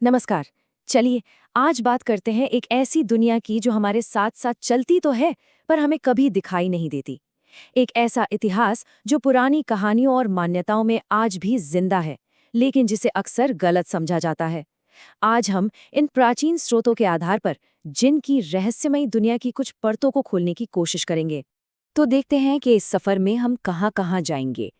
नमस्कार। चलिए आज बात करते हैं एक ऐसी दुनिया की जो हमारे साथ साथ चलती तो है पर हमें कभी दिखाई नहीं देती। एक ऐसा इतिहास जो पुरानी कहानियों और मान्यताओं में आज भी जिंदा है, लेकिन जिसे अक्सर गलत समझा जाता है। आज हम इन प्राचीन स्रोतों के आधार पर जिन की रहस्यमयी दुनिया की कुछ परतों को खोलने की कोशिश करेंगे। तो देखते हैं कि इस सफर में हम कहाँ कहाँ जाएंगे।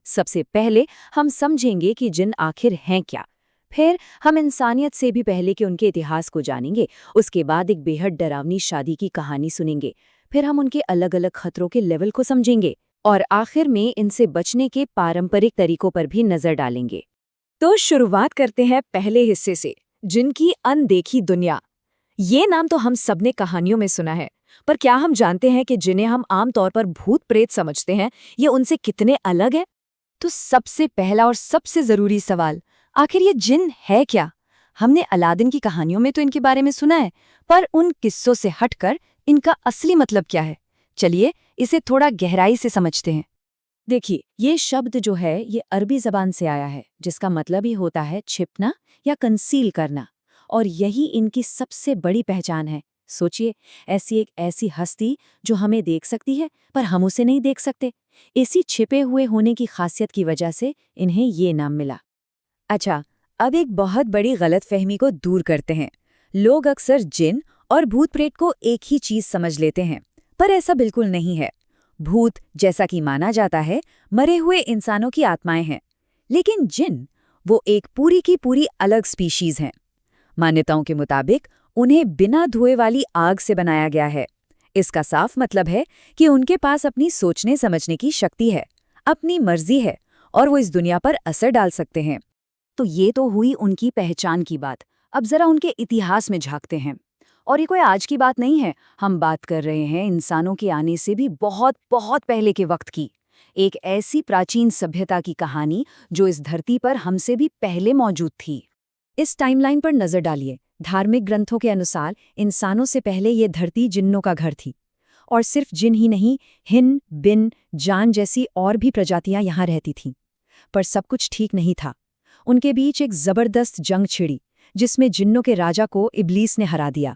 सबसे पहले हम समझेंगे कि जिन आखिर हैं क्या। फिर हम इंसानियत से भी पहले के उनके इतिहास को जानेंगे। उसके बाद एक बेहद डरावनी शादी की कहानी सुनेंगे। फिर हम उनके अलग अलग खतरों के लेवल को समझेंगे और आखिर में इनसे बचने के पारंपरिक तरीकों पर भी नजर डालेंगे। तो शुरुआत करते हैं पहले हिस्से से, जिनकी अनदेखी दुनिया। ये नाम तो हम सबने कहानियों में सुना है, पर क्या हम जानते हैं कि जिन्हें हम आमतौर पर भूत प्रेत समझते हैं, ये उनसे कितने अलग है? तो सबसे पहला और सबसे जरूरी सवाल, आखिर ये जिन है क्या? हमने अलादीन की कहानियों में तो इनके बारे में सुना है, पर उन किस्सों से हटकर इनका असली मतलब क्या है? चलिए इसे थोड़ा गहराई से समझते हैं। देखिए, ये शब्द जो है ये अरबी जबान से आया है, जिसका मतलब ही होता है छिपना या कंसील करना। और यही इनकी सबसे बड़ी पहचान है। सोचिए, ऐसी हस्ती जो हमें देख सकती है पर हम उसे नहीं देख सकते। इसी छिपे हुए होने की खासियत की वजह से इन्हें ये नाम मिला। अच्छा, अब एक बहुत बड़ी गलतफहमी को दूर करते हैं। लोग अक्सर जिन और भूत प्रेत को एक ही चीज समझ लेते हैं, पर ऐसा बिल्कुल नहीं है। भूत, जैसा कि माना जाता है, मरे हुए इंसानों की आत्माएं हैं, लेकिन जिन, वो एक पूरी की पूरी अलग स्पीशीज हैं। मान्यताओं के मुताबिक उन्हें बिना धुएं वाली आग से बनाया गया है। इसका साफ मतलब है कि उनके पास अपनी सोचने समझने की शक्ति है, अपनी मर्जी है, और वो इस दुनिया पर असर डाल सकते हैं। तो ये तो हुई उनकी पहचान की बात। अब जरा उनके इतिहास में झांकते हैं। और ये कोई आज की बात नहीं है, हम बात कर रहे हैं इंसानों के आने से भी बहुत बहुत पहले के वक्त की। एक ऐसी प्राचीन सभ्यता की कहानी जो इस धरती पर हमसे भी पहले मौजूद थी। इस टाइमलाइन पर नजर डालिए। धार्मिक ग्रंथों के अनुसार इंसानों से पहले ये धरती जिन्नों का घर थी। और सिर्फ जिन ही नहीं, हिन, बिन, जान जैसी और भी प्रजातियां यहाँ रहती थीं। पर सब कुछ ठीक नहीं था। उनके बीच एक जबरदस्त जंग छिड़ी, जिसमें जिन्नों के राजा को इब्लीस ने हरा दिया।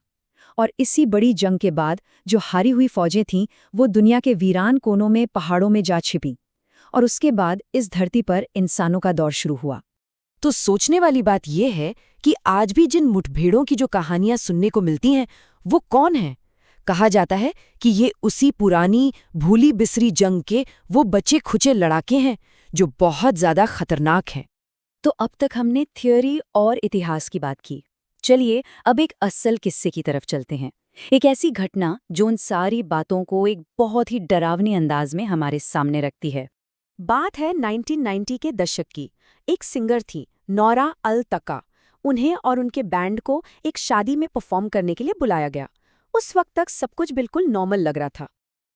और इसी बड़ी जंग के बाद जो हारी हुई फौजें थीं, वो दुनिया के वीरान कोनों में पहाड़ों में जा छिपीं। और उसके बाद इस धरती पर इंसानों का दौर शुरू हुआ। तो सोचने वाली बात यह है कि आज भी जिन मुठभेड़ों की जो कहानियां सुनने को मिलती हैं, वो कौन हैं? कहा जाता है कि ये उसी पुरानी भूली बिसरी जंग के वो बचे खुचे लड़ाके हैं जो बहुत ज्यादा खतरनाक हैं। तो अब तक हमने थ्योरी और इतिहास की बात की। चलिए अब एक असल किस्से की तरफ चलते हैं। एक ऐसी घटना जो उन सारी बातों को एक बहुत ही डरावनी अंदाज में हमारे सामने रखती है। बात है 1990 के दशक की। एक सिंगर थी, नौरा अल तका। उन्हें और उनके बैंड को एक शादी में परफॉर्म करने के लिए बुलाया गया। उस वक्त तक सब कुछ बिल्कुल नॉर्मल लग रहा था।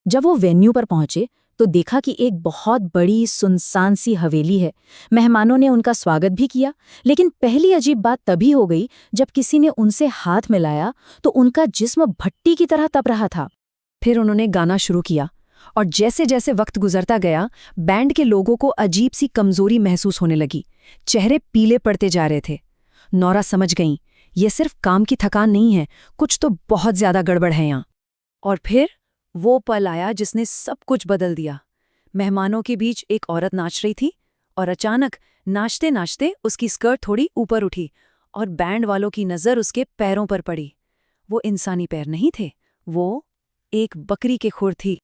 जब वो वेन्यू पर पहुंचे तो देखा कि एक बहुत बड़ी सुनसान सी हवेली है। मेहमानों ने उनका स्वागत भी किया, लेकिन पहली अजीब बात तभी हो गई जब किसी ने उनसे हाथ मिलाया तो उनका जिस्म भट्टी की तरह तप रहा था। फिर उन्होंने गाना शुरू किया, और जैसे जैसे वक्त गुजरता गया, बैंड के लोगों को अजीब सी कमजोरी महसूस होने लगी। चेहरे पीले पड़ते जा रहे थे। नौरा समझ गईं, ये सिर्फ काम की थकान नहीं है, कुछ तो बहुत ज्यादा गड़बड़ है यहाँ। और फिर वो पल आया जिसने सब कुछ बदल दिया। मेहमानों के बीच एक औरत नाच रही थी, और अचानक नाचते नाचते उसकी स्कर्ट थोड़ी ऊपर उठी, और बैंड वालों की नज़र उसके पैरों पर पड़ी। वो इंसानी पैर नहीं थे, वो एक बकरी के खुर थी।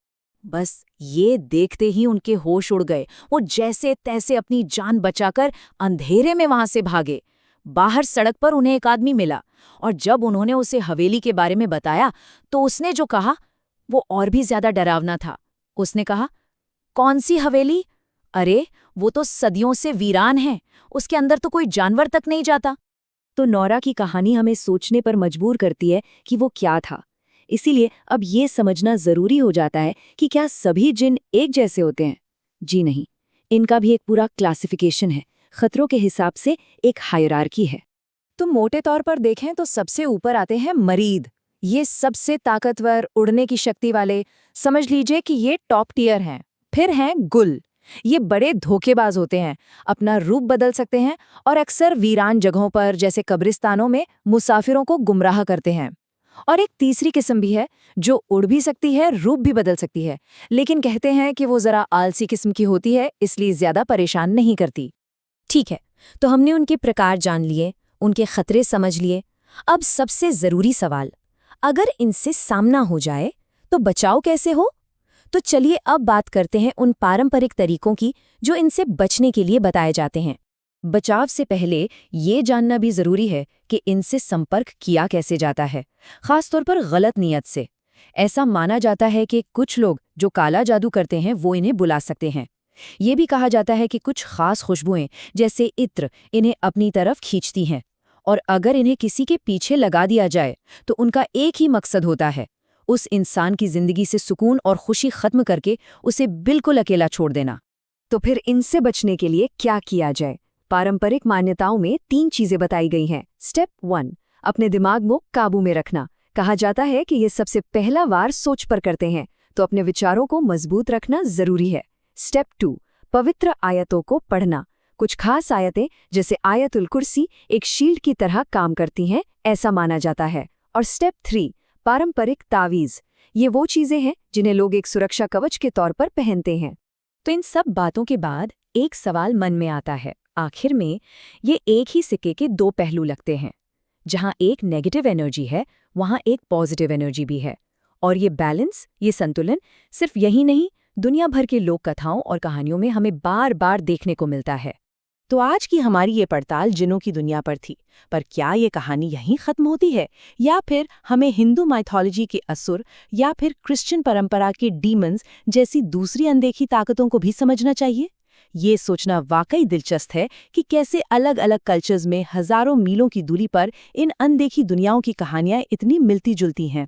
बस ये देखते ही उनके होश उड़ गए। वो जैसे तैसे अपनी जान बचाकर अंधेरे में वहां से भागे। बाहर सड़क पर उन्हें एक आदमी मिला, और जब उन्होंने उसे हवेली के बारे में बताया तो उसने जो कहा वो और भी ज्यादा डरावना था। उसने कहा, कौन सी हवेली? अरे वो तो सदियों से वीरान है, उसके अंदर तो कोई जानवर तक नहीं जाता। तो नौरा की कहानी हमें सोचने पर मजबूर करती है कि वो क्या था। इसीलिए अब ये समझना जरूरी हो जाता है कि क्या सभी जिन एक जैसे होते हैं? जी नहीं, इनका भी एक पूरा क्लासिफिकेशन है। खतरों के हिसाब से एक हायरार्की है। तो मोटे तौर पर देखें तो सबसे ऊपर आते हैं मरीद। ये सबसे ताकतवर, उड़ने की शक्ति वाले। समझ लीजिए कि ये टॉप टियर हैं। फिर हैं गुल, ये बड़े धोखेबाज होते हैं, अपना रूप बदल सकते हैं और अक्सर वीरान जगहों पर जैसे कब्रिस्तानों में मुसाफिरों को गुमराह करते हैं। और एक तीसरी किस्म भी है जो उड़ भी सकती है, रूप भी बदल सकती है, लेकिन कहते हैं कि वो जरा आलसी किस्म की होती है, इसलिए ज्यादा परेशान नहीं करती। ठीक है, तो हमने उनके प्रकार जान लिए, उनके खतरे समझ लिए। अब सबसे जरूरी सवाल, अगर इनसे सामना हो जाए तो बचाव कैसे हो? तो चलिए अब बात करते हैं उन पारंपरिक तरीकों की जो इनसे बचने के लिए बताए जाते हैं। बचाव से पहले ये जानना भी जरूरी है कि इनसे संपर्क किया कैसे जाता है, खासतौर पर गलत नियत से। ऐसा माना जाता है कि कुछ लोग जो काला जादू करते हैं वो इन्हें बुला सकते हैं। ये भी कहा जाता है कि कुछ खास खुशबुएं जैसे इत्र इन्हें अपनी तरफ खींचती हैं, और अगर इन्हें किसी के पीछे लगा दिया जाए तो उनका एक ही मकसद होता है, उस इंसान की जिंदगी से सुकून और खुशी खत्म करके उसे बिल्कुल अकेला छोड़ देना। तो फिर इनसे बचने के लिए क्या किया जाए? पारंपरिक मान्यताओं में 3 चीजें बताई गई हैं। स्टेप 1, अपने दिमाग को काबू में रखना। कहा जाता है कि ये सबसे पहला वार सोच पर करते हैं, तो अपने विचारों को मजबूत रखना जरूरी है। स्टेप 2, पवित्र आयतों को पढ़ना। कुछ खास आयतें जैसे आयतुल कुर्सी एक शील्ड की तरह काम करती हैं, ऐसा माना जाता है। और स्टेप 3, पारंपरिक तावीज़। ये वो चीजें हैं जिन्हें लोग एक सुरक्षा कवच के तौर पर पहनते हैं। तो इन सब बातों के बाद एक सवाल मन में आता है, आखिर में ये एक ही सिक्के के 2 पहलू लगते हैं। जहां एक नेगेटिव एनर्जी है, वहां एक पॉजिटिव एनर्जी भी है। और ये बैलेंस, ये संतुलन सिर्फ यही नहीं, दुनिया भर के लोक कथाओं और कहानियों में हमें बार बार देखने को मिलता है। तो आज की हमारी ये पड़ताल जिनों की दुनिया पर थी, पर क्या ये कहानी यहीं खत्म होती है, या फिर हमें हिंदू माइथोलॉजी के असुर या फिर क्रिश्चियन परंपरा के डीमंस जैसी दूसरी अनदेखी ताकतों को भी समझना चाहिए? ये सोचना वाकई दिलचस्प है कि कैसे अलग अलग कल्चर्स में हजारों मीलों की दूरी पर इन अनदेखी दुनियाओं की कहानियां इतनी मिलती जुलती हैं।